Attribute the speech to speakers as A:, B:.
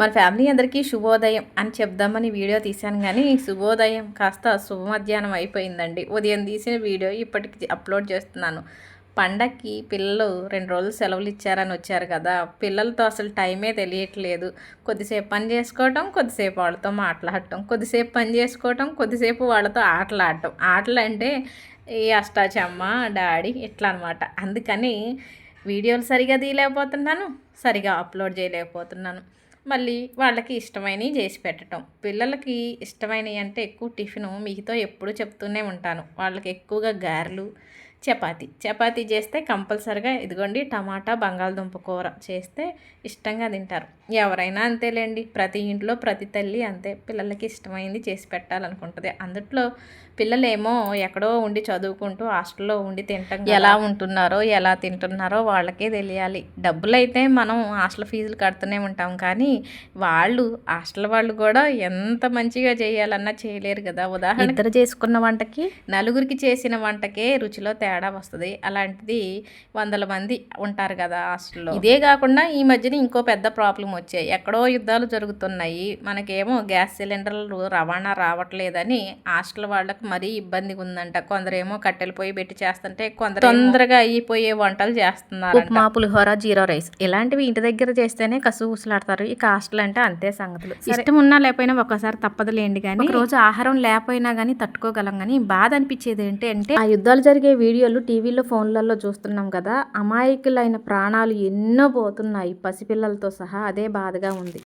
A: మన ఫ్యామిలీ అందరికీ శుభోదయం అని చెప్దామని వీడియో తీశాను కానీ శుభోదయం కాస్త శుభ మధ్యాహ్నం అయిపోయిందండి. ఉదయం తీసిన వీడియో ఇప్పటికి అప్లోడ్ చేస్తున్నాను. పండక్కి పిల్లలు 2 రోజులు సెలవులు ఇచ్చారని వచ్చారు కదా, పిల్లలతో అసలు టైమే తెలియట్లేదు. కొద్దిసేపు పని చేసుకోవటం, కొద్దిసేపు వాళ్ళతో మాట్లాడటం, కొద్దిసేపు పని చేసుకోవటం, కొద్దిసేపు వాళ్ళతో ఆటలాడటం. ఆటలు అంటే ఈ అష్టాచమ్మ డాడీ ఇట్లా అనమాట. అందుకని వీడియోలు సరిగా తీయలేకపోతున్నాను, సరిగా అప్లోడ్ చేయలేకపోతున్నాను. మళ్ళీ వాళ్ళకి ఇష్టమైనవి చేసి పెట్టడం. పిల్లలకి ఇష్టమైనవి అంటే ఎక్కువ టిఫిను మీతో ఎప్పుడు చెప్తూనే ఉంటాను. వాళ్ళకి ఎక్కువగా గారెలు, చపాతీ చేస్తే కంపల్సరిగా ఇదిగోండి టమాటా బంగాళదుంప కూర చేస్తే ఇష్టంగా తింటారు. ఎవరైనా అంతేలేండి, ప్రతి ఇంట్లో ప్రతి తల్లి అంతే, పిల్లలకి ఇష్టమైంది చేసి పెట్టాలనుకుంటుంది. అందుట్లో పిల్లలేమో ఎక్కడో ఉండి చదువుకుంటూ హాస్టల్లో ఉండి తింటాం, ఎలా ఉంటున్నారో ఎలా తింటున్నారో వాళ్ళకే తెలియాలి. డబ్బులైతే మనం హాస్టల్ ఫీజులు కడుతూనే ఉంటాం, కానీ వాళ్ళు హాస్టల్ వాళ్ళు కూడా ఎంత మంచిగా చేయాలన్నా చేయలేరు కదా. ఉదాహరణ ఇద్దరు చేసుకున్న వంటకి నలుగురికి చేసిన వంటకే రుచిలో తేడా వస్తుంది. అలాంటిది 100 మంది ఉంటారు కదా హాస్టల్లో. ఇదే కాకుండా ఈ మధ్యన ఇంకో పెద్ద ప్రాబ్లం వచ్చాయి. ఎక్కడో యుద్ధాలు జరుగుతున్నాయి, మనకేమో గ్యాస్ సిలిండర్లు రవాణా రావట్లేదని హాస్టల్ వాళ్ళకి మరీ ఇబ్బందిగా ఉందంట. కొందరేమో కట్టెలు పొయ్యి పెట్టి చేస్తుంటే కొందరు తొందరగా అయిపోయే వంటలు చేస్తున్నారు. ఉప్మా, పులిహోర, జీరా రైస్ ఇలాంటివి ఇంటి దగ్గర చేస్తేనే కసులాడతారు. ఇక హాస్టల్ అంటే అంతే సంగతులు. ఇష్టం ఉన్నా లేకపోయినా ఒకసారి తప్పదులేండి, కానీ రోజు ఆహారం లేకపోయినా కానీ తట్టుకోగలం. కానీ బాధ అనిపించేది ఏంటంటే ఆ యుద్ధాలు జరిగే వీడియోలు టీవీలో ఫోన్లలో చూస్తున్నాం కదా, అమాయకులైన ప్రాణాలు ఎన్నో పోతున్నాయి పసిపిల్లలతో సహా. అదే బాధగా ఉంది.